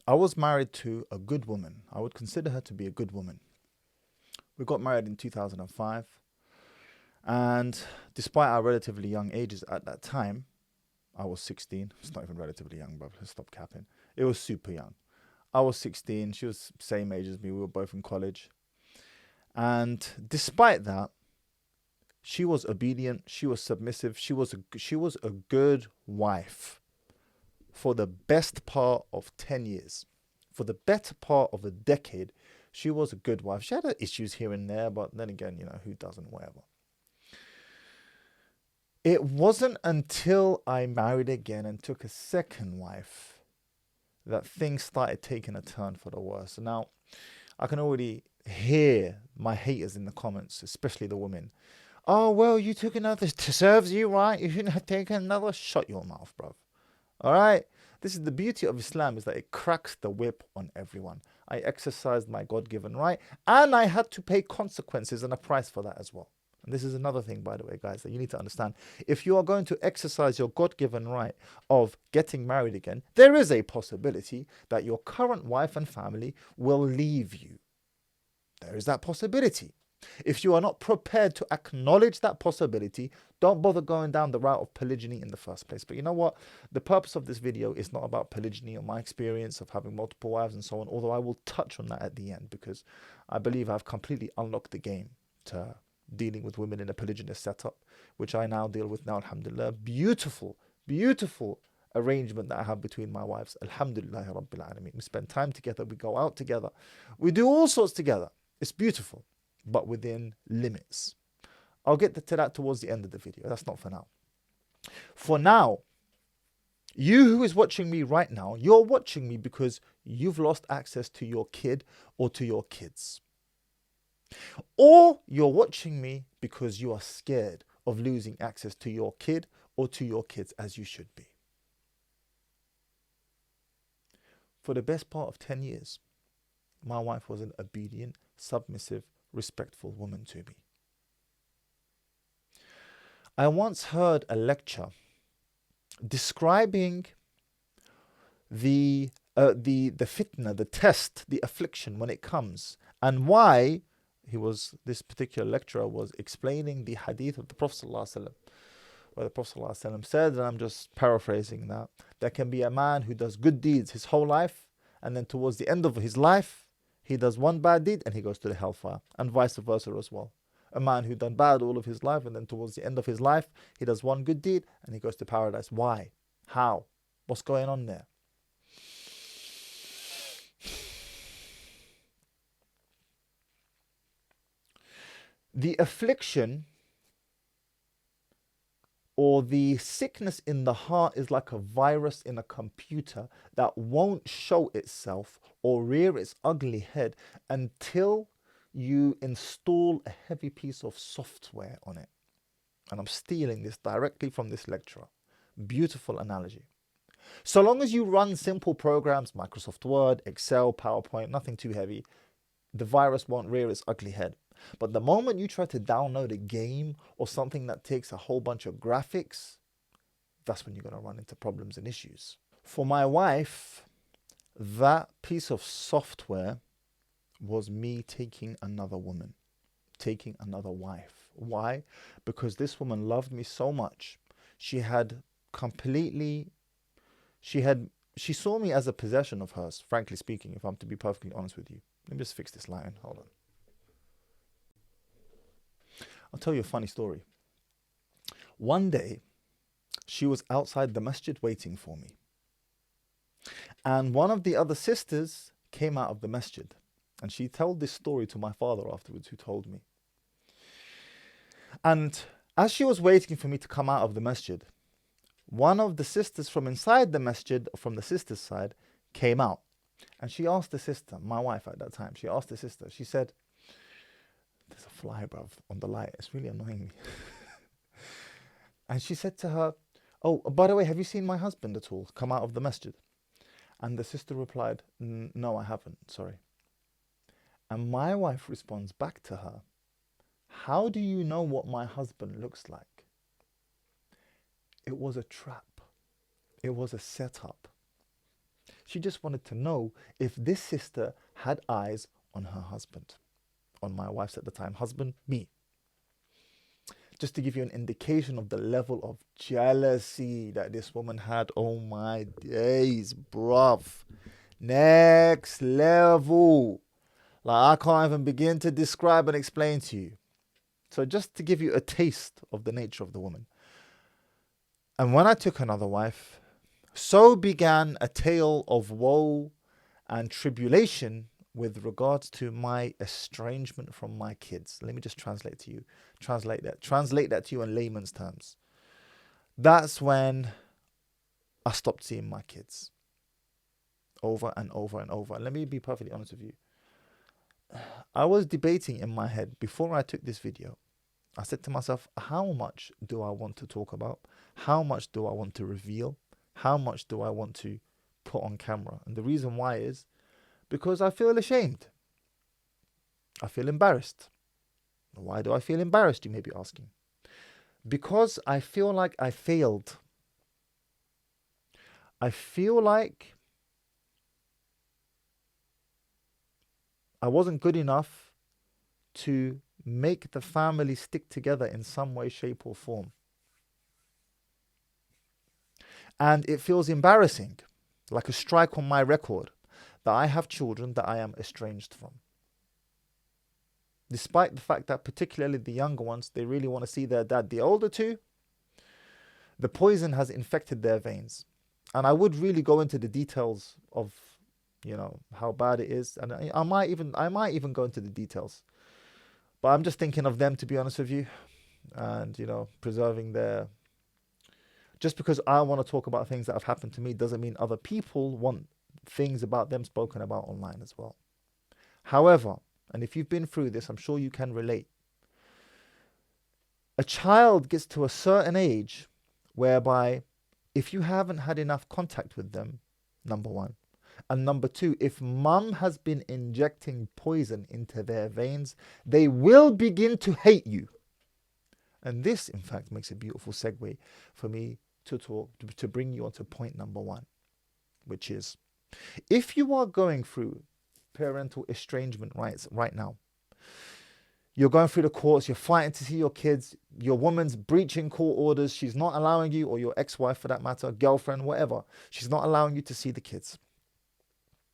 I was married to a good woman. I would consider her to be a good woman. We got married in 2005. And despite our relatively young ages at that time, I was 16. It's not even relatively young, bro. Stop capping. It was super young. I was 16. She was same age as me. We were both in college. And despite that, she was obedient. She was submissive. She was a good wife for the best part of 10 years. For the better part of a decade, she was a good wife. She had her issues here and there, but then again, you know, who doesn't, whatever. It wasn't until I married again and took a second wife that things started taking a turn for the worse. Now, I can already hear my haters in the comments, especially the women. Oh, well, you took another, serves you right. You shouldn't have taken another. Shut your mouth, bruv. All right? This is the beauty of Islam, is that it cracks the whip on everyone. I exercised my God-given right, and I had to pay consequences and a price for that as well. And this is another thing, by the way, guys, that you need to understand. If you are going to exercise your God-given right of getting married again, there is a possibility that your current wife and family will leave you. There is that possibility. If you are not prepared to acknowledge that possibility, don't bother going down the route of polygyny in the first place. But you know what? The purpose of this video is not about polygyny or my experience of having multiple wives and so on, although I will touch on that at the end, because I believe I've completely unlocked the game to dealing with women in a polygynous setup, which I now deal with now, alhamdulillah. Beautiful, beautiful arrangement that I have between my wives. Alhamdulillah Rabbil Alameen. We spend time together, we go out together, we do all sorts together. It's beautiful, but within limits. I'll get to that towards the end of the video. That's not for now. For now, you who is watching me right now, you're watching me because you've lost access to your kid or to your kids. Or you're watching me because you are scared of losing access to your kid or to your kids, as you should be. For the best part of 10 years, my wife was an obedient, submissive, respectful woman to me. I once heard a lecture describing the fitna, the test, the affliction when it comes, and why this particular lecturer was explaining the hadith of the Prophet ﷺ, where the Prophet ﷺ said, and I'm just paraphrasing that, there can be a man who does good deeds his whole life, and then towards the end of his life, he does one bad deed and he goes to the hellfire, and vice versa as well. A man who done bad all of his life, and then towards the end of his life, he does one good deed and he goes to paradise. Why? How? What's going on there? The affliction or the sickness in the heart is like a virus in a computer that won't show itself or rear its ugly head until you install a heavy piece of software on it. And I'm stealing this directly from this lecturer. Beautiful analogy. So long as you run simple programs, Microsoft Word, Excel, PowerPoint, nothing too heavy, the virus won't rear its ugly head. But the moment you try to download a game or something that takes a whole bunch of graphics, that's when you're going to run into problems and issues. For my wife, that piece of software was me taking another woman, taking another wife. Why? Because this woman loved me so much. She saw me as a possession of hers, frankly speaking, if I'm to be perfectly honest with you. Let me just fix this line. Hold on. I'll tell you a funny story. One day, she was outside the masjid waiting for me. And one of the other sisters came out of the masjid. And she told this story to my father afterwards, who told me. And as she was waiting for me to come out of the masjid, one of the sisters from inside the masjid, from the sister's side, came out. And she asked the sister, my wife at that time, she asked the sister, she said, there's a fly, bruv, on the light. It's really annoying me. And she said to her, oh, by the way, have you seen my husband at all come out of the masjid? And the sister replied, no, I haven't, sorry. And my wife responds back to her, how do you know what my husband looks like? It was a trap. It was a setup. She just wanted to know if this sister had eyes on her husband, on my wife's at the time husband, me. Just to give you an indication of the level of jealousy that this woman had. Oh my days, bruv. Next level. Like, I can't even begin to describe and explain to you. So just to give you a taste of the nature of the woman. And when I took another wife, so began a tale of woe and tribulation with regards to my estrangement from my kids. Let me just translate to you. Translate that to you in layman's terms. That's when I stopped seeing my kids. Over and over and over. And let me be perfectly honest with you. I was debating in my head before I took this video. I said to myself, how much do I want to talk about? How much do I want to reveal? How much do I want to put on camera? And the reason why is because I feel ashamed. I feel embarrassed. Why do I feel embarrassed, you may be asking? Because I feel like I failed. I feel like I wasn't good enough to make the family stick together in some way, shape, or form. And it feels embarrassing, like a strike on my record, that I have children that I am estranged from. Despite the fact that particularly the younger ones, they really want to see their dad. The older two, the poison has infected their veins. And I would really go into the details of, how bad it is. And I might even go into the details. But I'm just thinking of them, to be honest with you. And, preserving their... Just because I want to talk about things that have happened to me doesn't mean other people want things about them spoken about online as well. However, and if you've been through this, I'm sure you can relate. A child gets to a certain age whereby if you haven't had enough contact with them, number one, and number two, if mum has been injecting poison into their veins, they will begin to hate you. And this, in fact, makes a beautiful segue for me to bring you on to point number one, which is, if you are going through parental estrangement right now, you're going through the courts, you're fighting to see your kids, your woman's breaching court orders, she's not allowing you, or your ex-wife for that matter, girlfriend, whatever, she's not allowing you to see the kids.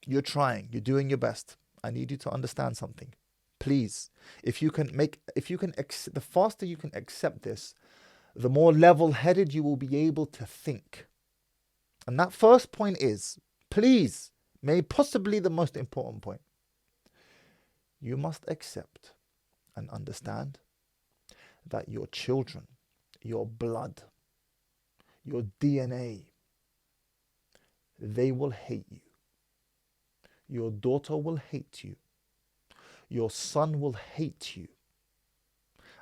You're trying, you're doing your best. I need you to understand something. Please, the faster you can accept this, the more level-headed you will be able to think. And that first point is, please, possibly the most important point. You must accept and understand that your children, your blood, your DNA, they will hate you. Your daughter will hate you. Your son will hate you.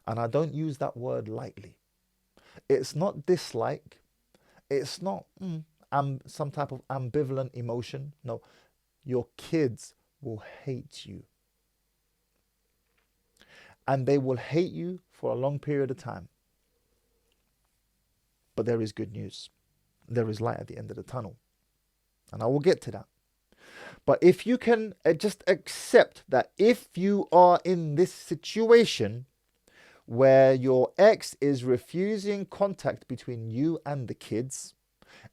And I don't use that word lightly. It's not dislike. It's not some type of ambivalent emotion. No, your kids will hate you. And they will hate you for a long period of time. But there is good news. There is light at the end of the tunnel. And I will get to that. But if you can just accept that if you are in this situation where your ex is refusing contact between you and the kids,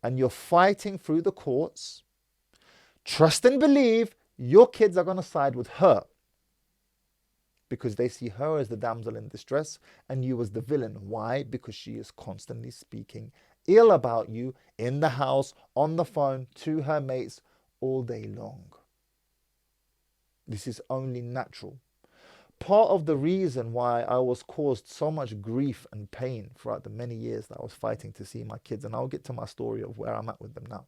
and you're fighting through the courts, trust and believe your kids are going to side with her, because they see her as the damsel in distress and you as the villain. Why? Because she is constantly speaking ill about you in the house, on the phone, to her mates, all day long. This is only natural. Part of the reason why I was caused so much grief and pain throughout the many years that I was fighting to see my kids, and I'll get to my story of where I'm at with them now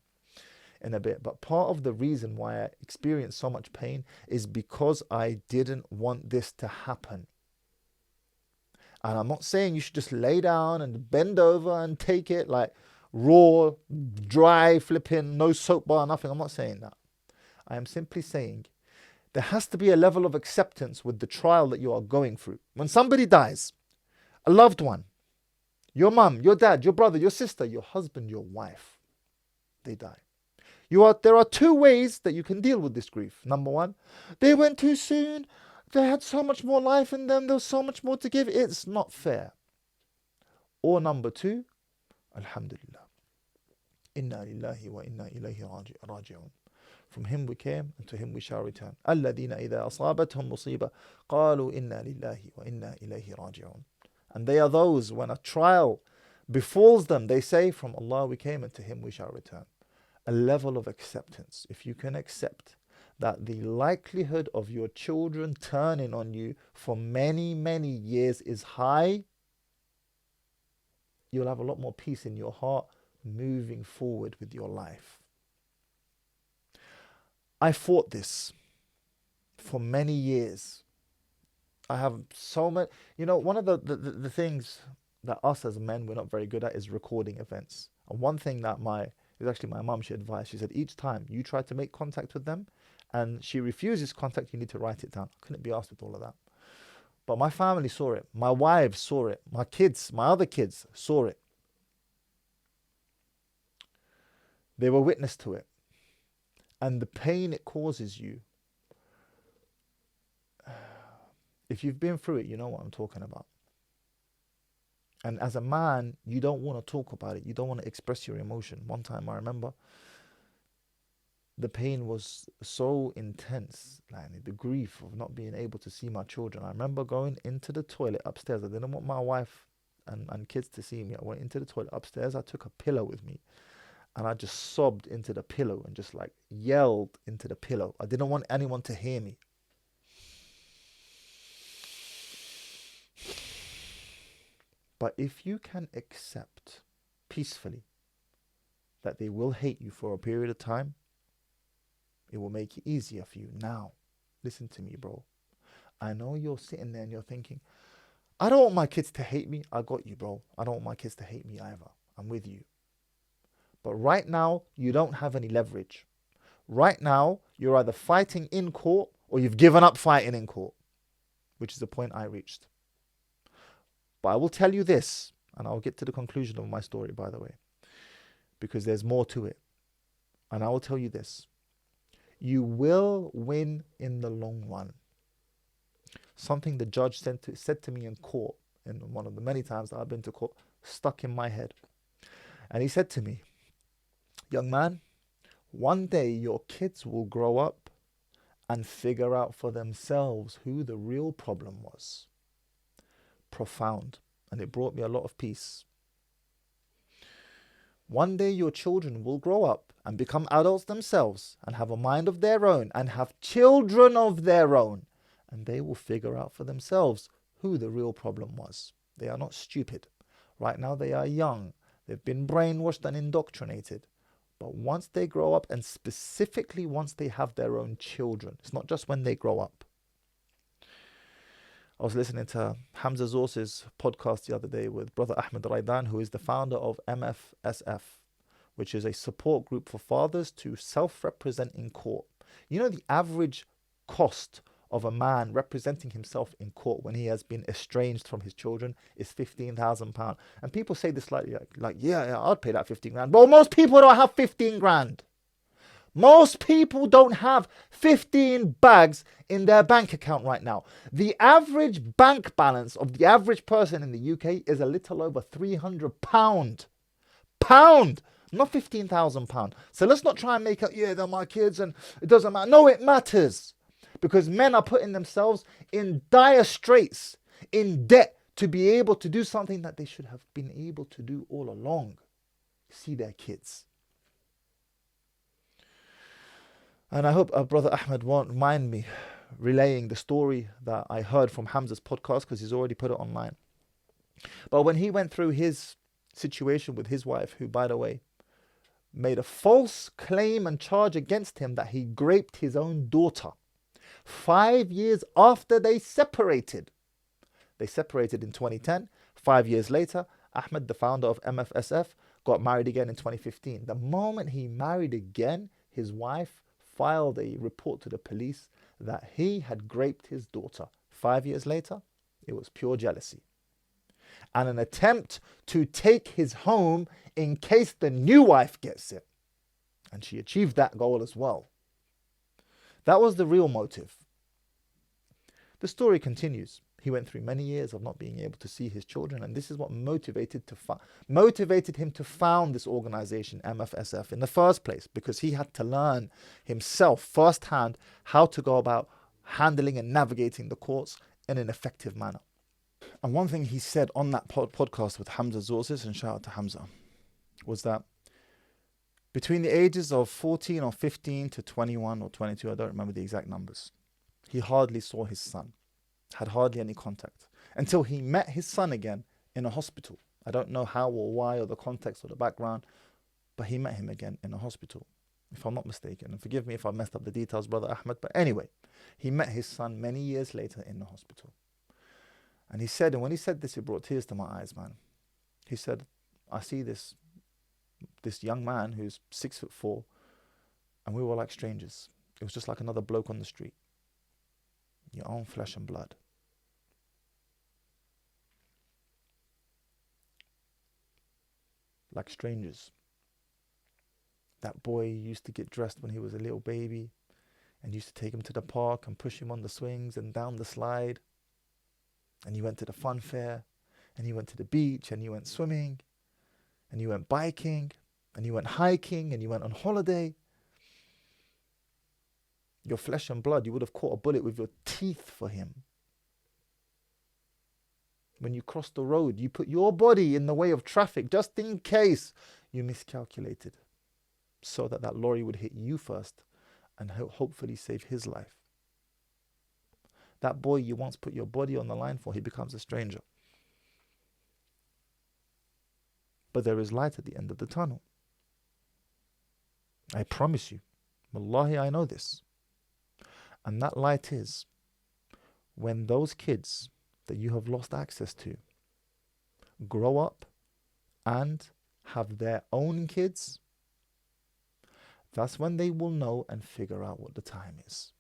in a bit, but part of the reason why I experienced so much pain is because I didn't want this to happen. And I'm not saying you should just lay down and bend over and take it like raw, dry, flipping, no soap bar, nothing. I'm not saying that. I am simply saying there has to be a level of acceptance with the trial that you are going through. When somebody dies, a loved one, your mum, your dad, your brother, your sister, your husband, your wife, they die. There are two ways that you can deal with this grief. Number one, they went too soon. They had so much more life in them. There was so much more to give. It's not fair. Or number two, Alhamdulillah. Inna lillahi wa inna ilayhi raji'un. From him we came and to him we shall return. الَّذِينَ إِذَا أَصَابَتْهُمْ مُصِيبَةٌ قَالُوا إِنَّا لِلَّهِ وَإِنَّا إِلَيْهِ راجعون. And they are those, when a trial befalls them, they say, from Allah we came and to him we shall return. A level of acceptance. If you can accept that the likelihood of your children turning on you for many, many years is high, you'll have a lot more peace in your heart moving forward with your life. I fought this for many years. I have so many, one of the things that us as men, we're not very good at is recording events. And one thing that my mum, she advised, she said, each time you try to make contact with them and she refuses contact, you need to write it down. I couldn't be asked with all of that. But my family saw it. My wives saw it. My kids, my other kids saw it. They were witness to it. And the pain it causes you, if you've been through it, you know what I'm talking about. And as a man, you don't want to talk about it. You don't want to express your emotion. One time I remember the pain was so intense, like the grief of not being able to see my children. I remember going into the toilet upstairs. I didn't want my wife and kids to see me. I went into the toilet upstairs. I took a pillow with me. And I just sobbed into the pillow and just like yelled into the pillow. I didn't want anyone to hear me. But if you can accept peacefully that they will hate you for a period of time, it will make it easier for you. Now, listen to me, bro. I know you're sitting there and you're thinking, I don't want my kids to hate me. I got you, bro. I don't want my kids to hate me either. I'm with you. But right now, you don't have any leverage. Right now, you're either fighting in court or you've given up fighting in court, which is the point I reached. But I will tell you this, and I'll get to the conclusion of my story, by the way, because there's more to it. And I will tell you this. You will win in the long run. Something the judge said to me in court, in one of the many times that I've been to court, stuck in my head. And he said to me, young man, one day your kids will grow up and figure out for themselves who the real problem was. Profound. And it brought me a lot of peace. One day your children will grow up and become adults themselves and have a mind of their own and have children of their own. And they will figure out for themselves who the real problem was. They are not stupid. Right now they are young. They've been brainwashed and indoctrinated. But once they grow up, and specifically once they have their own children, it's not just when they grow up. I was listening to Hamza Zors's podcast the other day with Brother Ahmed Raidan, who is the founder of MFSF, which is a support group for fathers to self-represent in court. You know, the average cost of a man representing himself in court when he has been estranged from his children is £15,000. And people say this like yeah, I'd pay that 15 grand. But most people don't have 15 grand. Most people don't have 15 bags in their bank account right now. The average bank balance of the average person in the UK is a little over £300. Pound! Not £15,000. So let's not try and make it, yeah, they're my kids and it doesn't matter. No, it matters. Because men are putting themselves in dire straits, in debt, to be able to do something that they should have been able to do all along. See their kids. And I hope Brother Ahmed won't mind me relaying the story that I heard from Hamza's podcast, because he's already put it online. But when he went through his situation with his wife, who, by the way, made a false claim and charge against him that he raped his own daughter, 5 years after they separated. They separated in 2010. 5 years later, Ahmed, the founder of MFSF, got married again in 2015. The moment he married again, his wife filed a report to the police that he had raped his daughter. 5 years later, it was pure jealousy. And an attempt to take his home in case the new wife gets it. And she achieved that goal as well. That was the real motive. The story continues. He went through many years of not being able to see his children, and this is what motivated him to found this organization, MFSF, in the first place, because he had to learn himself firsthand how to go about handling and navigating the courts in an effective manner. And one thing he said on that podcast with Hamza Zorsis, and shout out to Hamza, was that between the ages of 14 or 15 to 21 or 22, I don't remember the exact numbers, he hardly saw his son, had hardly any contact, until he met his son again in a hospital. I don't know how or why or the context or the background, but he met him again in a hospital, if I'm not mistaken. And forgive me if I messed up the details, Brother Ahmed, but anyway, he met his son many years later in the hospital. And he said, and when he said this, it brought tears to my eyes, man. He said, I see this young man who's 6'4", and we were like strangers. It was just like another bloke on the street. Your own flesh and blood. Like strangers. That boy used to get dressed when he was a little baby and used to take him to the park and push him on the swings and down the slide. And you went to the fun fair, and you went to the beach, and you went swimming, and you went biking, and you went hiking, and you went on holiday. Your flesh and blood, you would have caught a bullet with your teeth for him. When you crossed the road, you put your body in the way of traffic just in case you miscalculated, so that that lorry would hit you first and hopefully save his life. That boy you once put your body on the line for, he becomes a stranger. But there is light at the end of the tunnel. I promise you. Wallahi, I know this. And that light is when those kids that you have lost access to grow up and have their own kids. That's when they will know and figure out what the time is.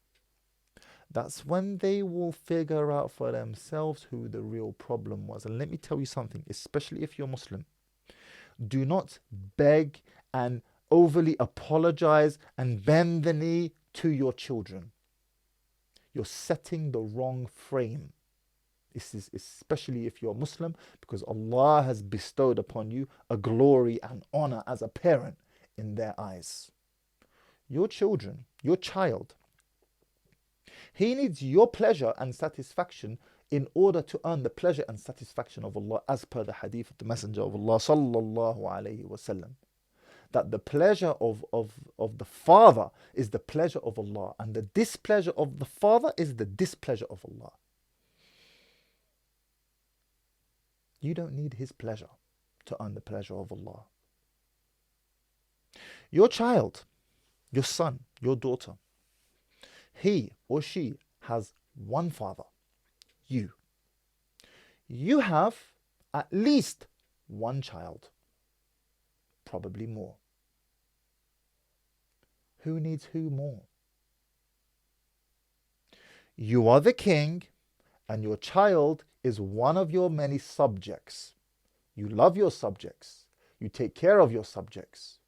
That's when they will figure out for themselves who the real problem was. And let me tell you something, especially if you're Muslim. Do not beg and overly apologize and bend the knee to your children. You're setting the wrong frame. This is especially if you're Muslim, because Allah has bestowed upon you a glory and honor as a parent in their eyes. Your children, your child, he needs your pleasure and satisfaction in order to earn the pleasure and satisfaction of Allah, as per the hadith of the Messenger of Allah sallallahu alayhi wasallam. That the pleasure of the father is the pleasure of Allah, and the displeasure of the father is the displeasure of Allah. You don't need his pleasure to earn the pleasure of Allah. Your child, your son, your daughter, he or she has one father, you. You have at least one child, probably more. Who needs who more? You are the king, and your child is one of your many subjects. You love your subjects. You take care of your subjects.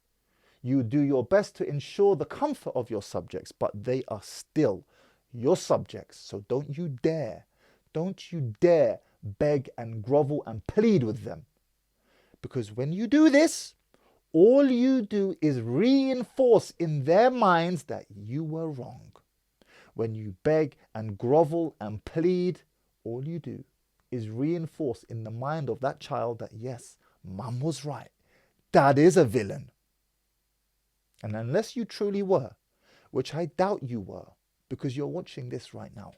You do your best to ensure the comfort of your subjects, but they are still your subjects. So don't you dare beg and grovel and plead with them. Because when you do this, all you do is reinforce in their minds that you were wrong. When you beg and grovel and plead, all you do is reinforce in the mind of that child that yes, mum was right. Dad is a villain. And unless you truly were, which I doubt you were, because you're watching this right now,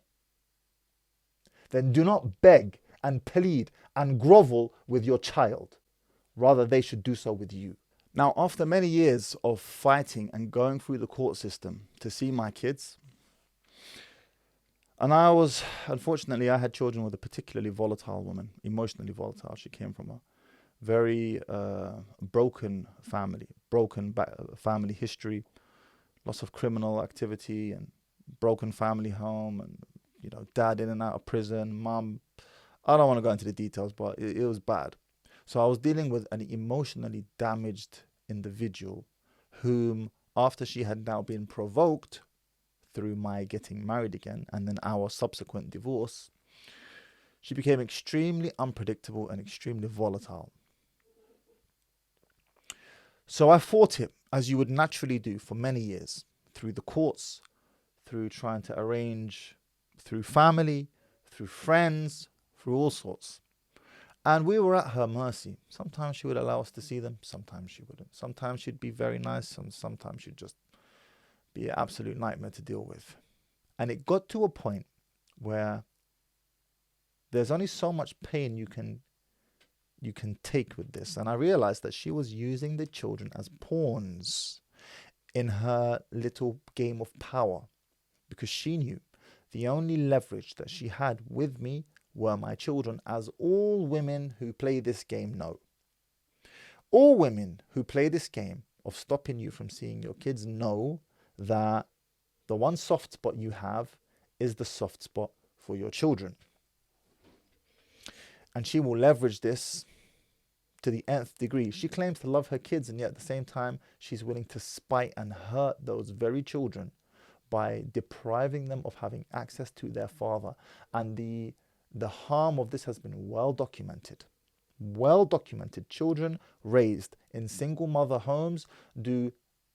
then do not beg and plead and grovel with your child. Rather, they should do so with you. Now, after many years of fighting and going through the court system to see my kids, and unfortunately, I had children with a particularly volatile woman, emotionally volatile. She came from a very broken family, family history, lots of criminal activity and broken family home, and dad in and out of prison, mum. I don't want to go into the details, but it was bad. So I was dealing with an emotionally damaged individual whom after she had now been provoked through my getting married again and then our subsequent divorce, she became extremely unpredictable and extremely volatile. So I fought it, as you would naturally do, for many years, through the courts, through trying to arrange, through family, through friends, through all sorts. And we were at her mercy. Sometimes she would allow us to see them, sometimes she wouldn't. Sometimes she'd be very nice, and sometimes she'd just be an absolute nightmare to deal with. And it got to a point where there's only so much pain you can take with this. And I realized that she was using the children as pawns in her little game of power, because she knew the only leverage that she had with me were my children, as all women who play this game know. All women who play this game of stopping you from seeing your kids know that the one soft spot you have is the soft spot for your children. And she will leverage this to the nth degree. She claims to love her kids, and yet at the same time, she's willing to spite and hurt those very children by depriving them of having access to their father. And the harm of this has been well documented. Well documented. Children raised in single mother homes do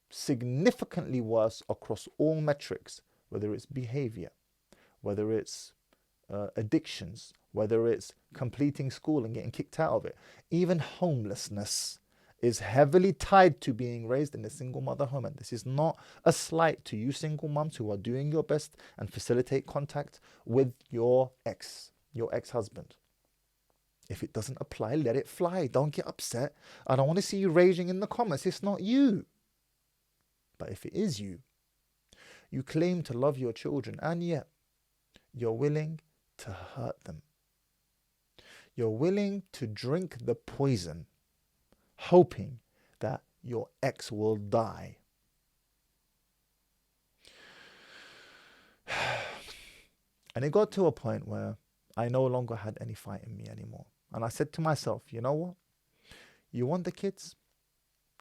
significantly worse across all metrics, whether it's behavior, whether it's addictions, whether it's completing school and getting kicked out of it. Even homelessness is heavily tied to being raised in a single mother home. And this is not a slight to you single moms who are doing your best and facilitate contact with your ex-husband. If it doesn't apply, let it fly. Don't get upset. I don't want to see you raging in the comments. It's not you. But if it is you, you claim to love your children, and yet you're willing to hurt them. You're willing to drink the poison, hoping that your ex will die. And it got to a point where I no longer had any fight in me anymore. And I said to myself, you know what? You want the kids?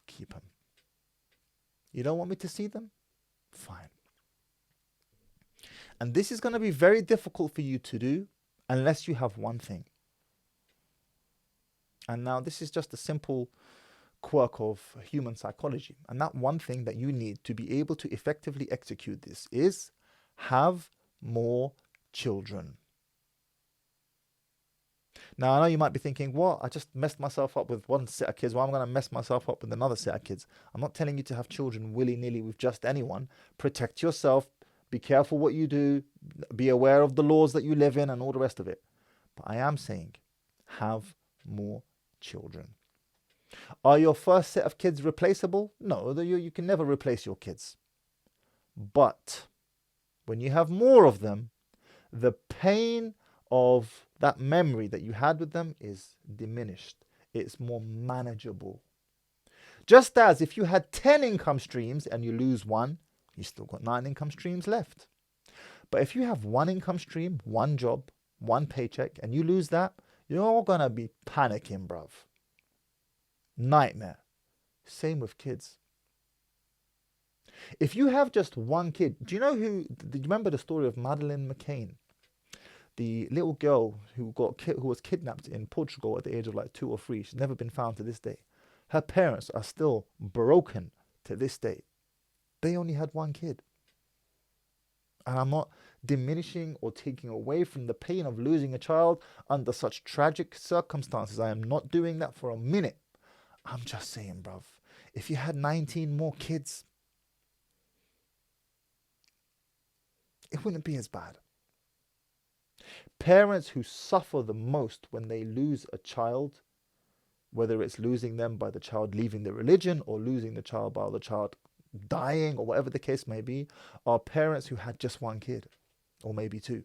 Keep them. You don't want me to see them? Fine. And this is going to be very difficult for you to do unless you have one thing. And now this is just a simple quirk of human psychology. And that one thing that you need to be able to effectively execute this is have more children. Now, I know you might be thinking, what? I just messed myself up with one set of kids. Well, I'm going to mess myself up with another set of kids. I'm not telling you to have children willy-nilly with just anyone. Protect yourself. Be careful what you do. Be aware of the laws that you live in and all the rest of it. But I am saying, have more children. Are your first set of kids replaceable? No, you can never replace your kids. But when you have more of them, the pain of that memory that you had with them is diminished. It's more manageable. Just as if you had 10 income streams and you lose one, you still got 9 income streams left. But if you have one income stream, one job, one paycheck, and you lose that, you're going to be panicking, bruv. Nightmare. Same with kids. If you have just one kid, do you remember the story of Madeleine McCain? The little girl who was kidnapped in Portugal at the age of like 2 or 3. She's never been found to this day. Her parents are still broken to this day. They only had one kid. And I'm not diminishing or taking away from the pain of losing a child under such tragic circumstances. I am not doing that for a minute. I'm just saying, bruv, if you had 19 more kids, it wouldn't be as bad. Parents who suffer the most when they lose a child, whether it's losing them by the child leaving the religion or losing the child by the child dying or whatever the case may be, are parents who had just one kid or maybe 2.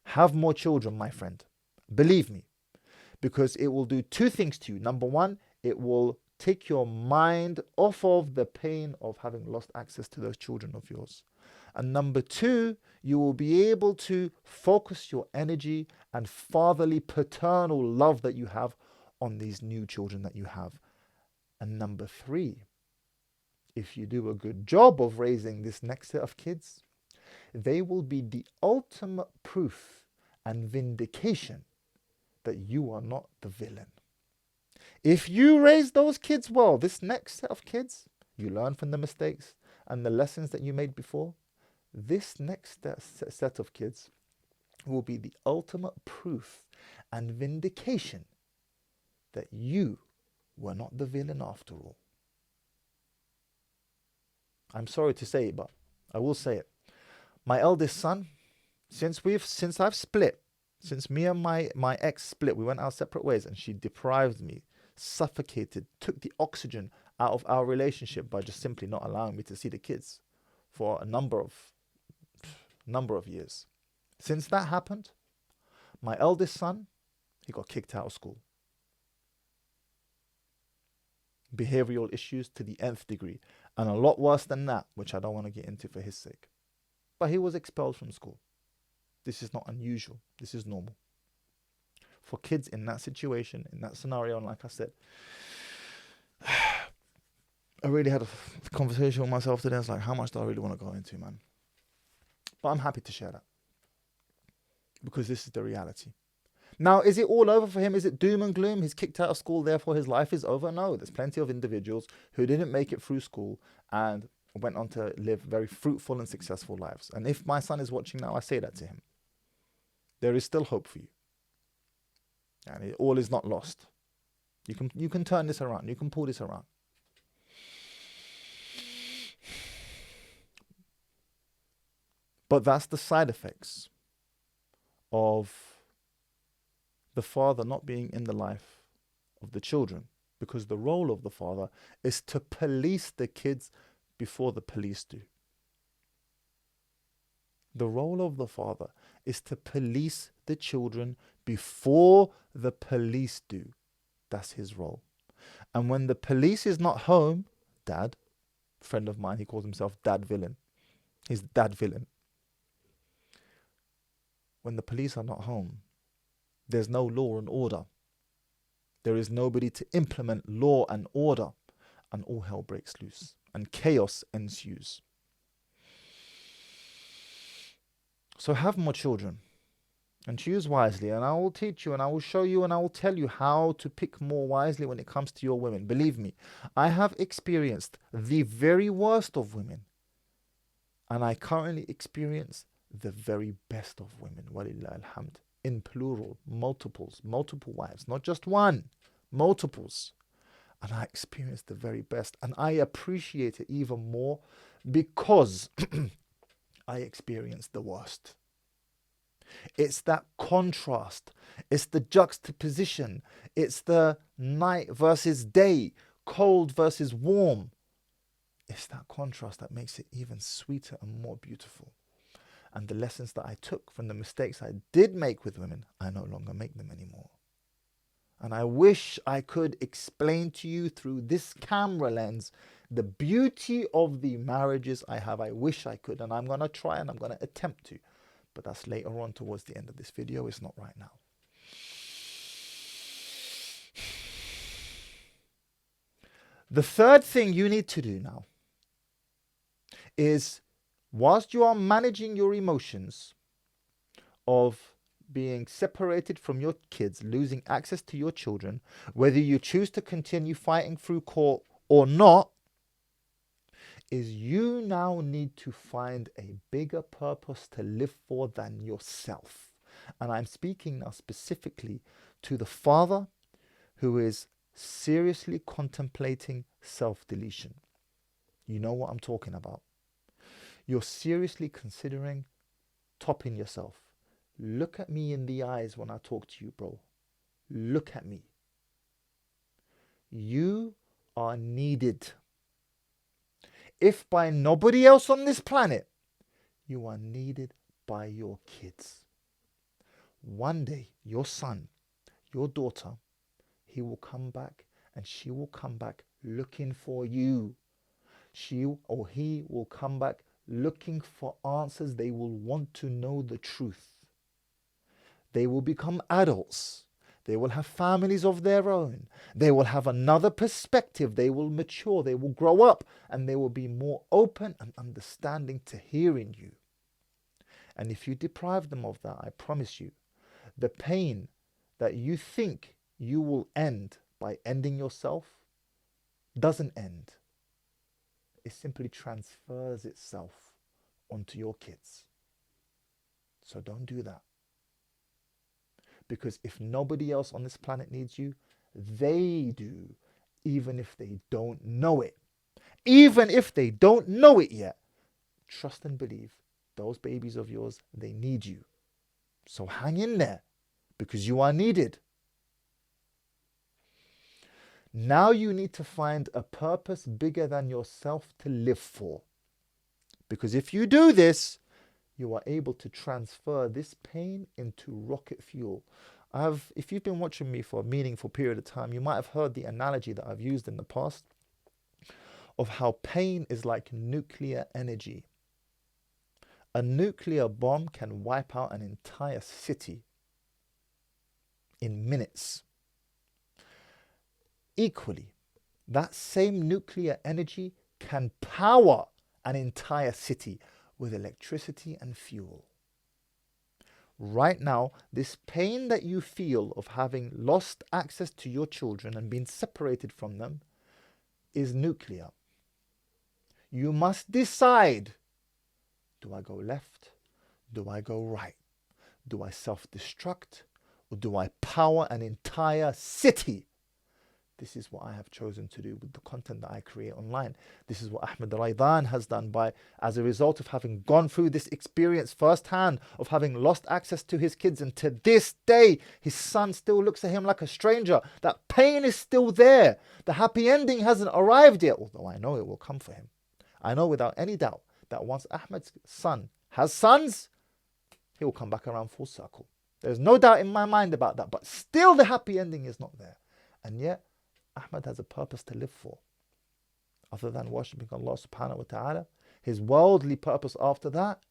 Have more children, my friend. Believe me, because it will do 2 things to you. Number 1, it will take your mind off of the pain of having lost access to those children of yours. And number 2, you will be able to focus your energy and fatherly, paternal love that you have on these new children that you have. And number 3, if you do a good job of raising this next set of kids, they will be the ultimate proof and vindication that you are not the villain. If you raise those kids well, this next set of kids, you learn from the mistakes and the lessons that you made before, this next set of kids will be the ultimate proof and vindication that you were not the villain after all. I'm sorry to say it, but I will say it. My eldest son, since I've split, since me and my ex split, we went our separate ways, and she deprived me, suffocated, took the oxygen out of our relationship by just simply not allowing me to see the kids for a number of years. Since that happened, my eldest son, he got kicked out of school. Behavioral issues to the nth degree, and a lot worse than that, which I don't want to get into for his sake. But he was expelled from school. This is not unusual. This is normal. For kids in that situation, in that scenario, and like I said, I really had a conversation with myself today. I was like, how much do I really want to go into, man? But I'm happy to share that, because this is the reality. Now, is it all over for him? Is it doom and gloom? He's kicked out of school, therefore his life is over? No, there's plenty of individuals who didn't make it through school and went on to live very fruitful and successful lives. And if my son is watching now, I say that to him. There is still hope for you. And it all is not lost. You can turn this around. You can pull this around. But that's the side effects of the father not being in the life of the children, because the role of the father is to police the kids before the police do. The role of the father is to police the children before the police do. That's his role. And when the police is not home, dad, friend of mine, he calls himself dad villain. He's dad villain. When the police are not home, there's no law and order. There is nobody to implement law and order, and all hell breaks loose and chaos ensues. So have more children and choose wisely, and I will teach you and I will show you and I will tell you how to pick more wisely when it comes to your women. Believe me, I have experienced the very worst of women, and I currently experience the very best of women. Walillah alhamd. In plural, multiple wives, not just one, multiples. And I experienced the very best, and I appreciate it even more because I experienced the worst. It's that contrast, it's the juxtaposition, it's the night versus day, cold versus warm. It's that contrast that makes it even sweeter and more beautiful. And the lessons that I took from the mistakes I did make with women, I no longer make them anymore. And I wish I could explain to you through this camera lens the beauty of the marriages I have. I wish I could, and I'm going to try and I'm going to attempt to. But that's later on towards the end of this video. It's not right now. The third thing you need to do now is, whilst you are managing your emotions of being separated from your kids, losing access to your children, whether you choose to continue fighting through court or not, is you now need to find a bigger purpose to live for than yourself. And I'm speaking now specifically to the father who is seriously contemplating self-deletion. You know what I'm talking about. You're seriously considering topping yourself. Look at me in the eyes when I talk to you, bro. Look at me. You are needed. If by nobody else on this planet, you are needed by your kids. One day, your son, your daughter, he will come back and she will come back looking for you. She or he will come back looking for answers. They will want to know the truth. They will become adults. They will have families of their own. They will have another perspective. They will mature. They will grow up, and they will be more open and understanding to hearing you. And if you deprive them of that, I promise you, the pain that you think you will end by ending yourself doesn't end. It simply transfers itself onto your kids. So don't do that. Because if nobody else on this planet needs you, they do, even if they don't know it. Even if they don't know it yet, trust and believe, those babies of yours, they need you. So hang in there, because you are needed. Now you need to find a purpose bigger than yourself to live for. Because if you do this, you are able to transfer this pain into rocket fuel. If you've been watching me for a meaningful period of time, you might have heard the analogy that I've used in the past of how pain is like nuclear energy. A nuclear bomb can wipe out an entire city in minutes. Equally, that same nuclear energy can power an entire city with electricity and fuel. Right now, this pain that you feel of having lost access to your children and been separated from them is nuclear. You must decide, do I go left? Do I go right? Do I self-destruct? Or do I power an entire city? This is what I have chosen to do with the content that I create online. This is what Ahmed Raidan has done as a result of having gone through this experience firsthand of having lost access to his kids. And to this day, his son still looks at him like a stranger. That pain is still there. The happy ending hasn't arrived yet, although I know it will come for him. I know without any doubt that once Ahmed's son has sons, he will come back around full circle. There's no doubt in my mind about that, but still the happy ending is not there. And yet, Ahmed has a purpose to live for, other than worshipping Allah subhanahu wa ta'ala. His worldly purpose after that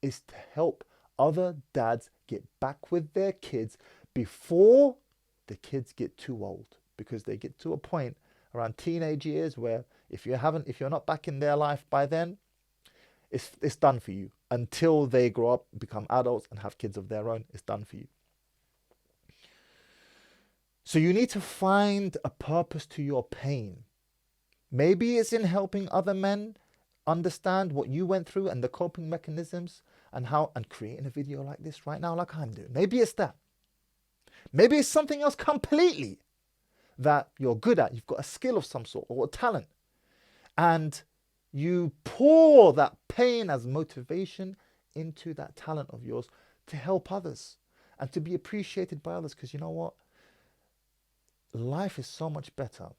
is to help other dads get back with their kids before the kids get too old, because they get to a point around teenage years where if you're not back in their life by then, it's done for you. Until they grow up, become adults and have kids of their own, it's done for you. So you need to find a purpose to your pain. Maybe it's in helping other men understand what you went through and the coping mechanisms and creating a video like this right now, like I'm doing. Maybe it's that. Maybe it's something else completely that you're good at. You've got a skill of some sort or a talent. And you pour that pain as motivation into that talent of yours to help others and to be appreciated by others. Because you know what? Life is so much better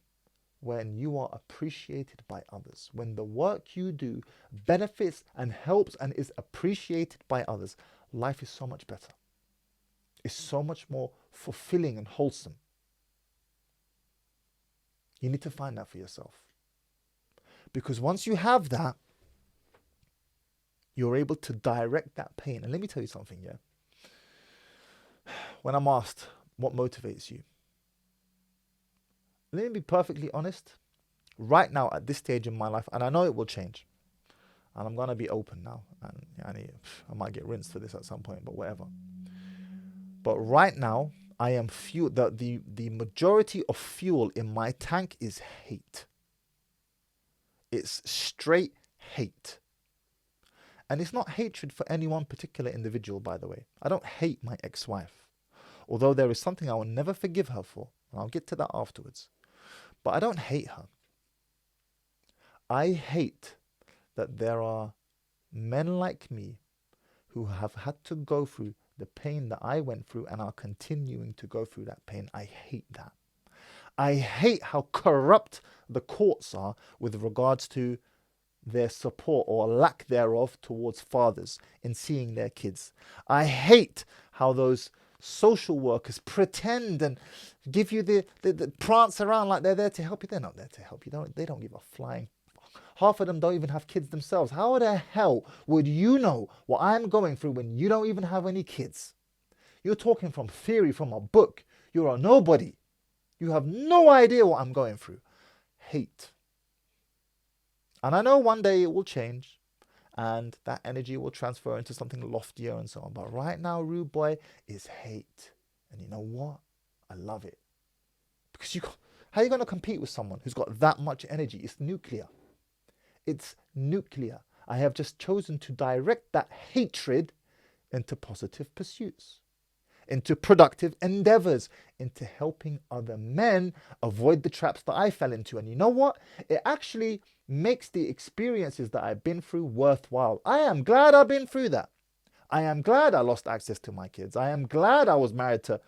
when you are appreciated by others. When the work you do benefits and helps and is appreciated by others, life is so much better. It's so much more fulfilling and wholesome. You need to find that for yourself. Because once you have that, you're able to direct that pain. And let me tell you something, yeah? When I'm asked what motivates you, let me be perfectly honest. Right now, at this stage in my life, and I know it will change, and I'm going to be open now, and I might get rinsed for this at some point, but whatever. But right now, I am fuel. The majority of fuel in my tank is hate. It's straight hate. And it's not hatred for any one particular individual, by the way. I don't hate my ex-wife, although there is something I will never forgive her for, and I'll get to that afterwards. But I don't hate her. I hate that there are men like me who have had to go through the pain that I went through and are continuing to go through that pain. I hate that. I hate how corrupt the courts are with regards to their support or lack thereof towards fathers in seeing their kids. I hate how those social workers pretend and give you the prance around like they're there to help you. They're not there to help you. They don't give a flying. Half of them don't even have kids themselves. How the hell would you know what I'm going through when you don't even have any kids? You're talking from theory, from a book. You're a nobody. You have no idea what I'm going through. Hate. And I know one day it will change and that energy will transfer into something loftier and so on. But right now, rude boy, is hate. And you know what? I love it. Because how are you going to compete with someone who's got that much energy? It's nuclear. It's nuclear. I have just chosen to direct that hatred into positive pursuits, into productive endeavors, into helping other men avoid the traps that I fell into. And you know what? It actually makes the experiences that I've been through worthwhile. I am glad I've been through that. I am glad I lost access to my kids. I am glad I was married to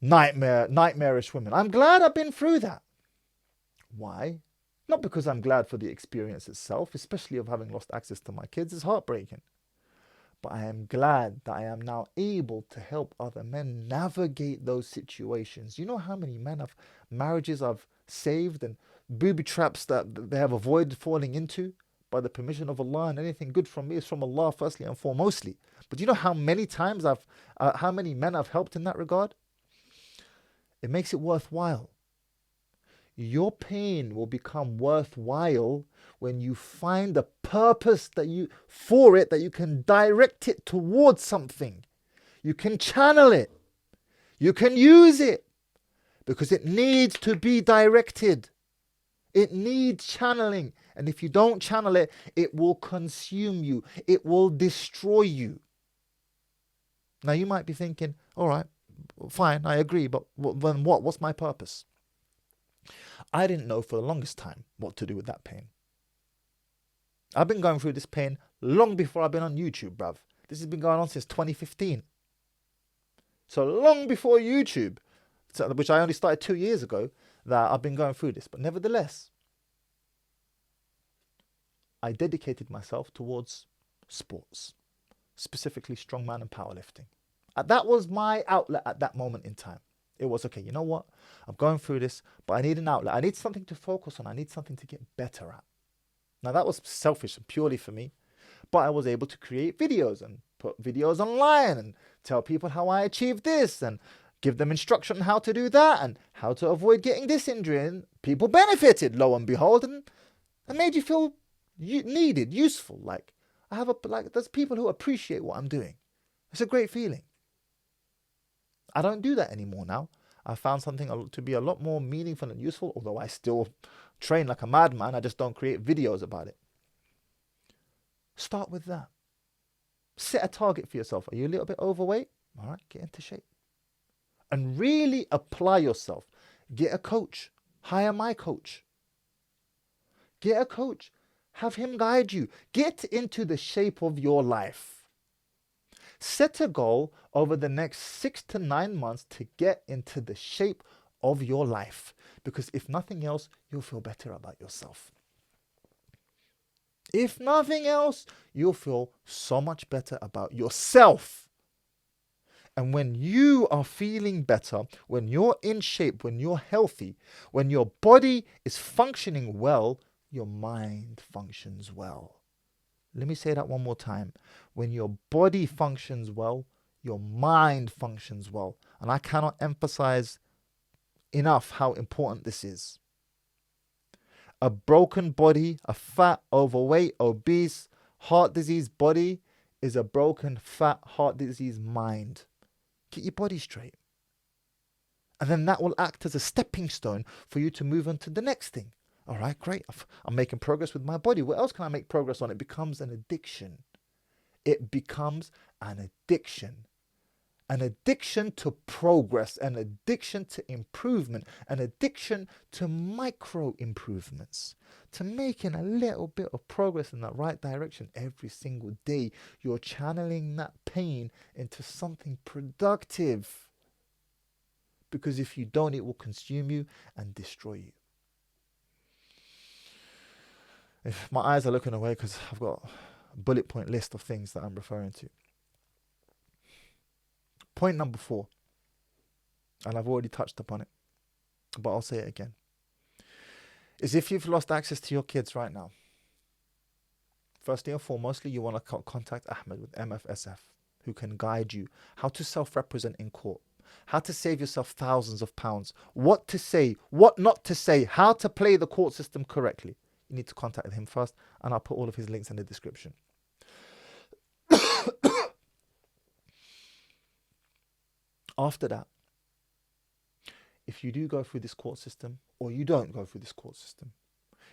nightmarish women. I'm glad I've been through that. Why? Not because I'm glad for the experience itself, especially of having lost access to my kids. It's heartbreaking. But I am glad that I am now able to help other men navigate those situations. You know how many marriages I've saved and booby traps that they have avoided falling into by the permission of Allah, and anything good from me is from Allah firstly and foremostly. But you know how many times how many men I've helped in that regard? It makes it worthwhile. Your pain will become worthwhile when you find a purpose that you can direct it towards something. You can channel it. You can use it because it needs to be directed. It needs channeling. And if you don't channel it, it will consume you. It will destroy you. Now you might be thinking, all right, fine, I agree, but then what? What's my purpose? I didn't know for the longest time what to do with that pain. I've been going through this pain long before I've been on YouTube, bruv. This has been going on since 2015. So long before YouTube, which I only started 2 years ago, that I've been going through this. But nevertheless, I dedicated myself towards sports, specifically strongman and powerlifting. That was my outlet at that moment in time. It was, okay, you know what? I'm going through this, but I need an outlet. I need something to focus on. I need something to get better at. Now, that was selfish and purely for me, but I was able to create videos and put videos online and tell people how I achieved this and give them instruction on how to do that and how to avoid getting this injury. And people benefited, lo and behold, and it made you feel needed, useful. Like, there's people who appreciate what I'm doing. It's a great feeling. I don't do that anymore now. I found something to be a lot more meaningful and useful, although I still train like a madman. I just don't create videos about it. Start with that. Set a target for yourself. Are you a little bit overweight? All right, get into shape. And really apply yourself. Get a coach. Hire my coach. Get a coach. Have him guide you. Get into the shape of your life. Set a goal over the next 6 to 9 months to get into the shape of your life. Because if nothing else, you'll feel better about yourself. If nothing else, you'll feel so much better about yourself. And when you are feeling better, when you're in shape, when you're healthy, when your body is functioning well, your mind functions well. Let me say that one more time. When your body functions well, your mind functions well. And I cannot emphasize enough how important this is. A broken body, a fat, overweight, obese, heart disease body is a broken, fat, heart disease mind. Get your body straight. And then that will act as a stepping stone for you to move on to the next thing. All right, great. I'm making progress with my body. What else can I make progress on? It becomes an addiction. It becomes an addiction. An addiction to progress, an addiction to improvement, an addiction to micro improvements, to making a little bit of progress in the right direction every single day. You're channeling that pain into something productive. Because if you don't, it will consume you and destroy you. If my eyes are looking away because I've got a bullet point list of things that I'm referring to. Point number 4, and I've already touched upon it, but I'll say it again, is if you've lost access to your kids right now, firstly and foremostly, you want to contact Ahmed with MFSF, who can guide you how to self-represent in court, how to save yourself thousands of pounds, what to say, what not to say, how to play the court system correctly, you need to contact him first, and I'll put all of his links in the description. After that, if you do go through this court system or you don't go through this court system,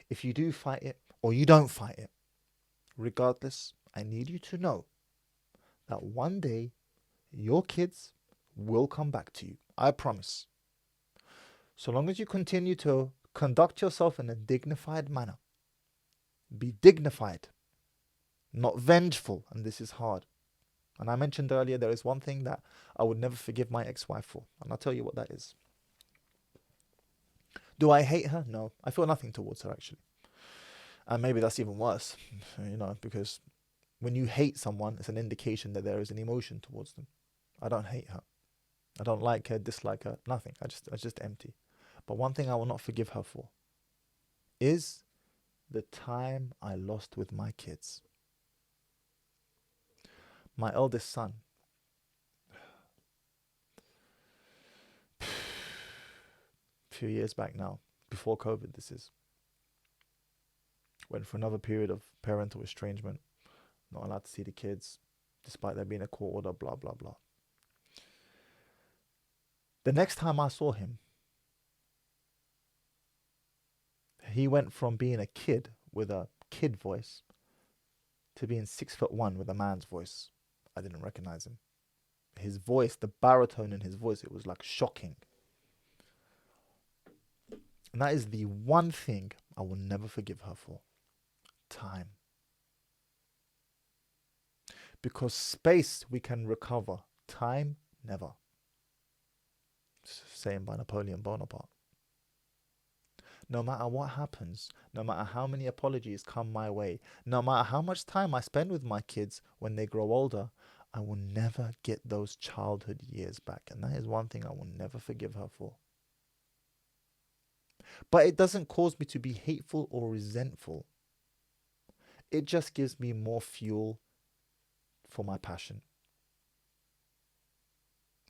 if you do fight it or you don't fight it, regardless, I need you to know that one day your kids will come back to you. I promise. So long as you continue to conduct yourself in a dignified manner, be dignified, not vengeful, and this is hard. And I mentioned earlier, there is one thing that I would never forgive my ex-wife for, and I'll tell you what that is. Do I hate her? No, I feel nothing towards her, actually. And maybe that's even worse, because when you hate someone, it's an indication that there is an emotion towards them. I don't hate her. I don't like her, dislike her, nothing. I just empty. But one thing I will not forgive her for is the time I lost with my kids. My eldest son, a few years back now, before COVID this is, went for another period of parental estrangement, not allowed to see the kids, despite there being a court order, blah, blah, blah. The next time I saw him, he went from being a kid with a kid voice to being 6'1" with a man's voice. I didn't recognize him. His voice, the baritone in his voice, it was like shocking. And that is the one thing I will never forgive her for. Time. Because space we can recover. Time, never. Saying by Napoleon Bonaparte. No matter what happens, no matter how many apologies come my way, no matter how much time I spend with my kids when they grow older, I will never get those childhood years back. And that is one thing I will never forgive her for. But it doesn't cause me to be hateful or resentful. It just gives me more fuel for my passion,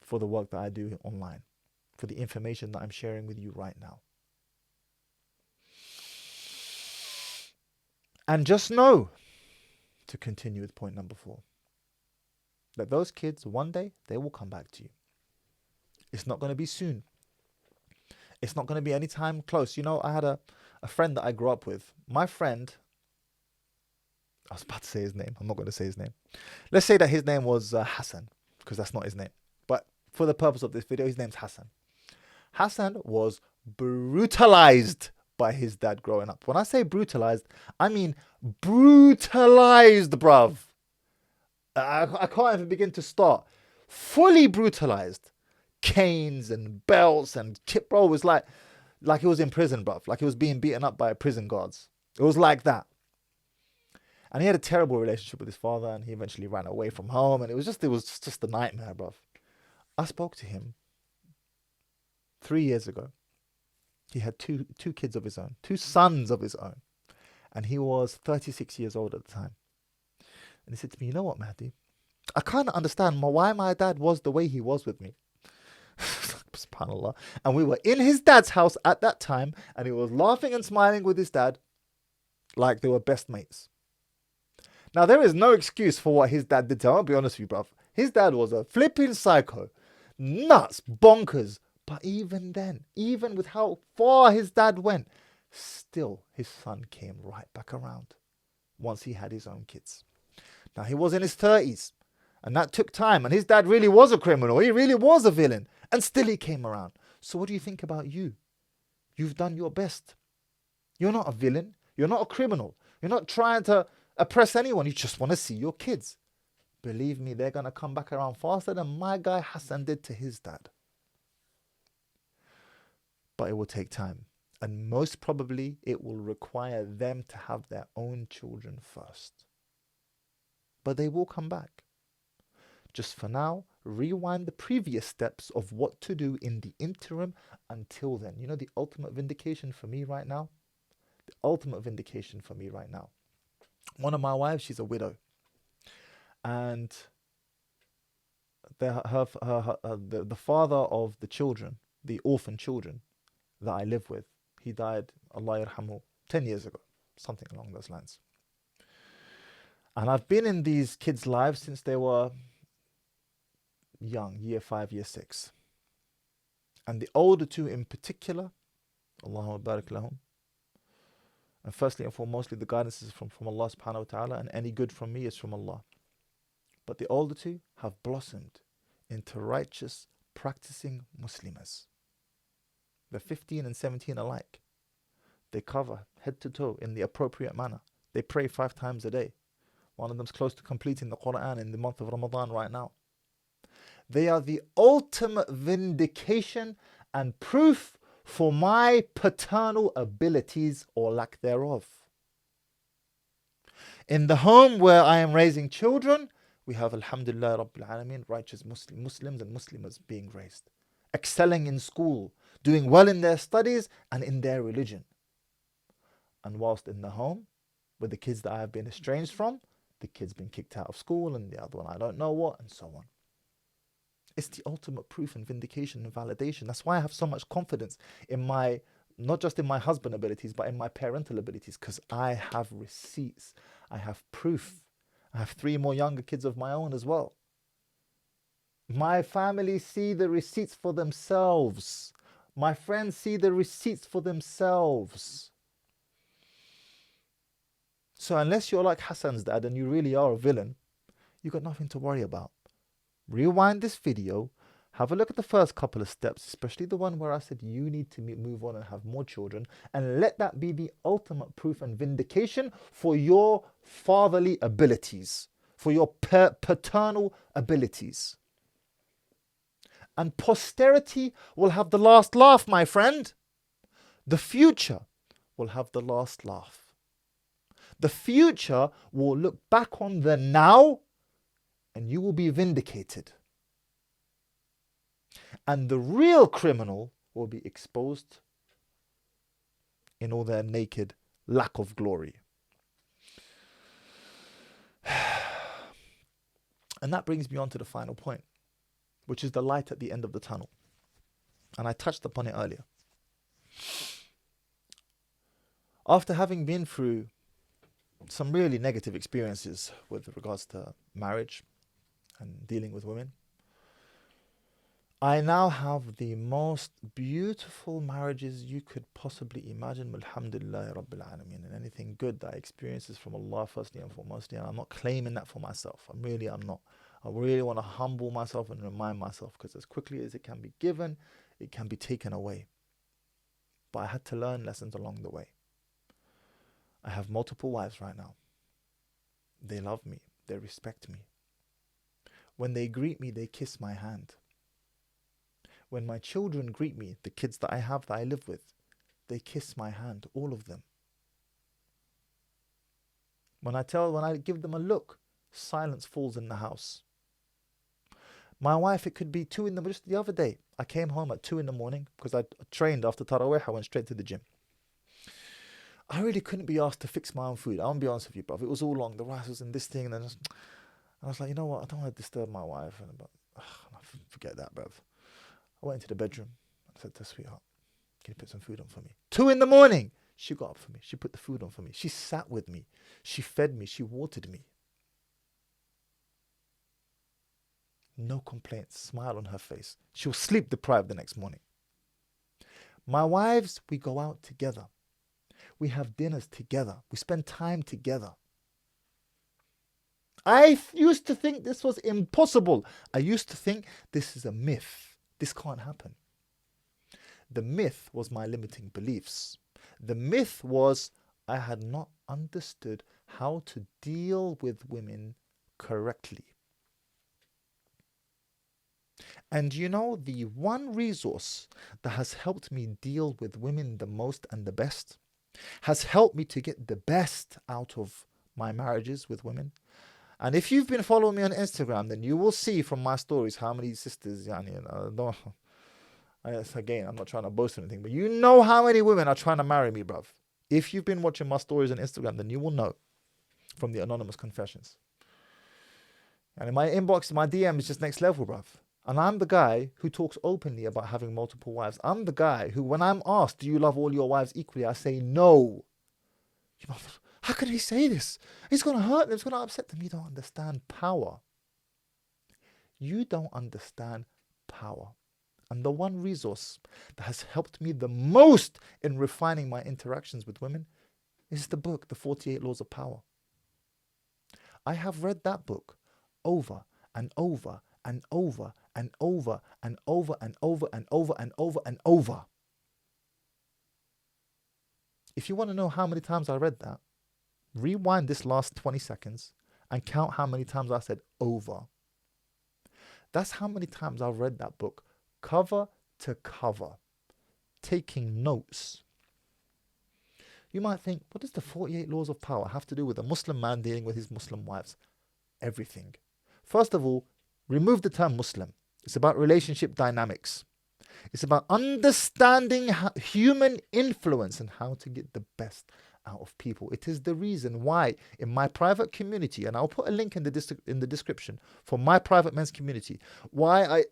for the work that I do online, for the information that I'm sharing with you right now. And just know, to continue with point number 4, that those kids, one day, they will come back to you. It's not going to be soon. It's not going to be any time close. I had a friend that I grew up with. My friend, I was about to say his name. I'm not going to say his name. Let's say that his name was Hassan, because that's not his name. But for the purpose of this video, his name's Hassan. Hassan was brutalized by his dad growing up. When I say brutalized, I mean brutalized, bruv. I can't even begin to start. Fully brutalized. Canes and belts and bro, it was like he was in prison, bruv. Like he was being beaten up by prison guards. It was like that. And he had a terrible relationship with his father, and he eventually ran away from home, and it was just a nightmare, bruv. I spoke to him 3 years ago. He had two kids of his own, 2 sons of his own. And he was 36 years old at the time. And he said to me, you know what, Mahdi? I kind of understand why my dad was the way he was with me. SubhanAllah. And we were in his dad's house at that time, and he was laughing and smiling with his dad like they were best mates. Now, there is no excuse for what his dad did. I'll be honest with you, bruv. His dad was a flipping psycho. Nuts, bonkers. But even then, even with how far his dad went, still his son came right back around once he had his own kids. Now, he was in his 30s, and that took time. And his dad really was a criminal. He really was a villain. And still he came around. So what do you think about you? You've done your best. You're not a villain. You're not a criminal. You're not trying to oppress anyone. You just want to see your kids. Believe me, they're going to come back around faster than my guy Hassan did to his dad. But it will take time. And most probably, it will require them to have their own children first. But they will come back. Just for now, rewind the previous steps of what to do in the interim until then. You know the ultimate vindication for me right now? The ultimate vindication for me right now. One of my wives, she's a widow. And the father of the children, the orphan children that I live with, he died, Allah yarhamu, 10 years ago, something along those lines. And I've been in these kids' lives since they were young, year 5, year 6. And the older two in particular, Allahumma barik lahum. And firstly and foremostly, the guidance is from Allah subhanahu wa ta'ala, and any good from me is from Allah. But the older two have blossomed into righteous, practicing Muslimas. They're 15 and 17 alike. They cover head to toe in the appropriate manner. They pray 5 times a day. One of them's close to completing the Quran in the month of Ramadan right now. They are the ultimate vindication and proof for my paternal abilities or lack thereof. In the home where I am raising children, we have, alhamdulillah rabbil alameen, righteous Muslims and Muslimas being raised, excelling in school, doing well in their studies and in their religion. And whilst in the home, with the kids that I have been estranged from, the kid's been kicked out of school and the other one I don't know what, and so on. It's the ultimate proof and vindication and validation. That's why I have so much confidence in my, not just in my husband abilities, but in my parental abilities, because I have receipts. I have proof. I have 3 more younger kids of my own as well. My family see the receipts for themselves. My friends see the receipts for themselves. So unless you're like Hassan's dad and you really are a villain, you've got nothing to worry about. Rewind this video, have a look at the first couple of steps, especially the one where I said you need to move on and have more children, and let that be the ultimate proof and vindication for your fatherly abilities, for your paternal abilities. And posterity will have the last laugh, my friend. The future will have the last laugh. The future will look back on the now and you will be vindicated. And the real criminal will be exposed in all their naked lack of glory. And that brings me on to the final point, which is the light at the end of the tunnel. And I touched upon it earlier. After having been through some really negative experiences with regards to marriage and dealing with women, I now have the most beautiful marriages you could possibly imagine. Alhamdulillah Rabbil Alameen. And anything good that I experience is from Allah firstly and foremostly. And I'm not claiming that for myself. I'm not. I really want to humble myself and remind myself, because as quickly as it can be given, it can be taken away. But I had to learn lessons along the way. I have multiple wives right now. They love me. They respect me. When they greet me, they kiss my hand. When my children greet me, the kids that I have that I live with, they kiss my hand, all of them. When I give them a look, silence falls in the house. My wife, it could be 2 in the morning. Just the other day, I came home at 2 in the morning because I trained after Tarawih. I went straight to the gym. I really couldn't be asked to fix my own food. I won't be honest with you, bruv. It was all long. The rice was in this thing, and then I was like, you know what? I don't want to disturb my wife. Forget that, bruv. I went into the bedroom and said to her, sweetheart, can you put some food on for me? 2 in the morning. She got up for me. She put the food on for me. She sat with me. She fed me. She watered me. No complaints. Smile on her face. She was sleep deprived the next morning. My wives, we go out together. We have dinners together. We spend time together. I used to think this was impossible. I used to think this is a myth. This can't happen. The myth was my limiting beliefs. The myth was I had not understood how to deal with women correctly. And you know, the one resource that has helped me deal with women the most and the best, has helped me to get the best out of my marriages with women. And if you've been following me on Instagram, then you will see from my stories how many sisters, again, I'm not trying to boast or anything, but you know how many women are trying to marry me, bruv. If you've been watching my stories on Instagram, then you will know from the anonymous confessions. And in my inbox, my DM is just next level, bruv. And I'm the guy who talks openly about having multiple wives. I'm the guy who, when I'm asked, do you love all your wives equally? I say no. You know, how can he say this? It's going to hurt them. It's going to upset them. You don't understand power. You don't understand power. And the one resource that has helped me the most in refining my interactions with women is the book, The 48 Laws of Power. I have read that book over and over and over and over and over and over and over and over and over. If you want to know how many times I read that, rewind this last 20 seconds and count how many times I said over. That's how many times I've read that book, cover to cover, taking notes. You might think, what does the 48 Laws of Power have to do with a Muslim man dealing with his Muslim wives? Everything. First of all, remove the term Muslim. It's about relationship dynamics. It's about understanding human influence and how to get the best out of people. It is the reason why in my private community, and I'll put a link in the description for my private men's community, why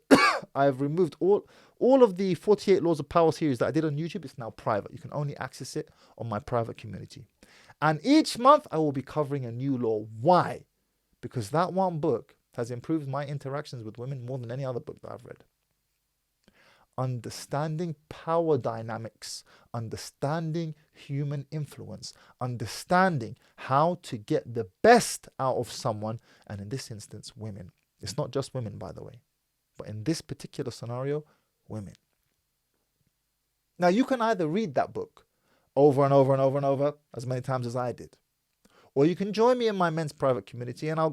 I've removed all of the 48 Laws of Power series that I did on YouTube. It's now private. You can only access it on my private community. And each month I will be covering a new law. Why? Because that one book has improved my interactions with women more than any other book that I've read. Understanding power dynamics, understanding human influence, understanding how to get the best out of someone, and in this instance, women. It's not just women, by the way, but in this particular scenario, women. Now, you can either read that book over and over and over and over as many times as I did, or you can join me in my men's private community and I'll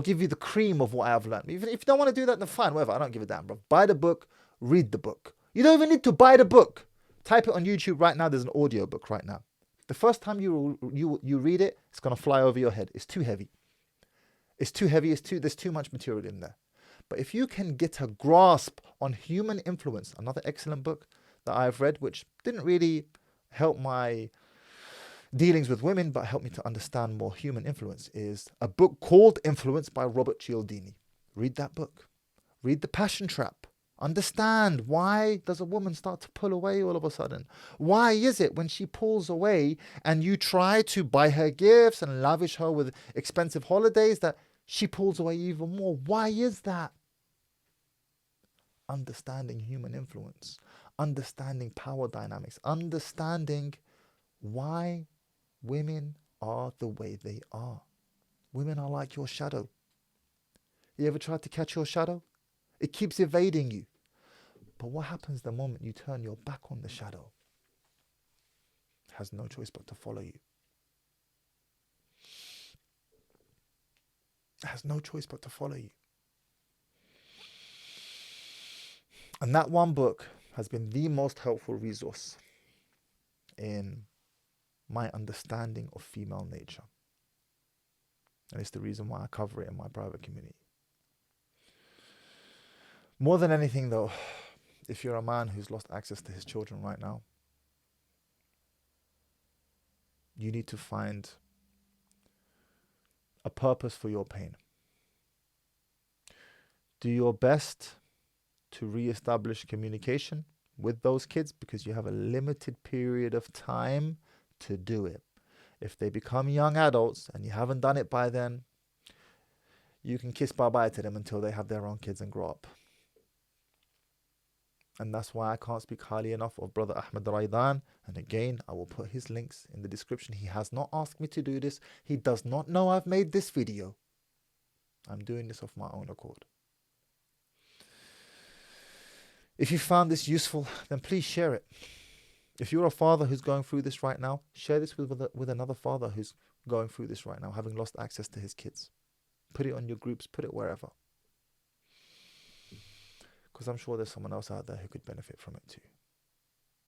give you the cream of what I've learned. Even if you don't want to do that, then fine, whatever. I don't give a damn, bro. Buy the book, read the book. You don't even need to buy the book. Type it on YouTube right now. There's an audio book right now. The first time you read it, it's going to fly over your head. It's too heavy. It's too heavy. There's too much material in there. But if you can get a grasp on human influence, another excellent book that I've read, which didn't really help my dealings with women, but helped me to understand more human influence, is a book called Influence by Robert Cialdini. Read that book. Read The Passion Trap. Understand, why does a woman start to pull away all of a sudden? Why is it when she pulls away and you try to buy her gifts and lavish her with expensive holidays that she pulls away even more? Why is that? Understanding human influence, understanding power dynamics, understanding why women are the way they are. Women are like your shadow. You ever tried to catch your shadow? It keeps evading you. But what happens the moment you turn your back on the shadow? It has no choice but to follow you. It has no choice but to follow you. And that one book has been the most helpful resource in my understanding of female nature. And it's the reason why I cover it in my private community. More than anything though, if you're a man who's lost access to his children right now, you need to find a purpose for your pain. Do your best to re-establish communication with those kids, because you have a limited period of time to do it. If they become young adults and you haven't done it by then, you can kiss bye-bye to them until they have their own kids and grow up. And that's why I can't speak highly enough of Brother Ahmed Raidan. And again, I will put his links in the description. He has not asked me to do this. He does not know I've made this video. I'm doing this of my own accord. If you found this useful, then please share it. If you're a father who's going through this right now, share this with another father who's going through this right now, having lost access to his kids. Put it on your groups, put it wherever. Because I'm sure there's someone else out there who could benefit from it too.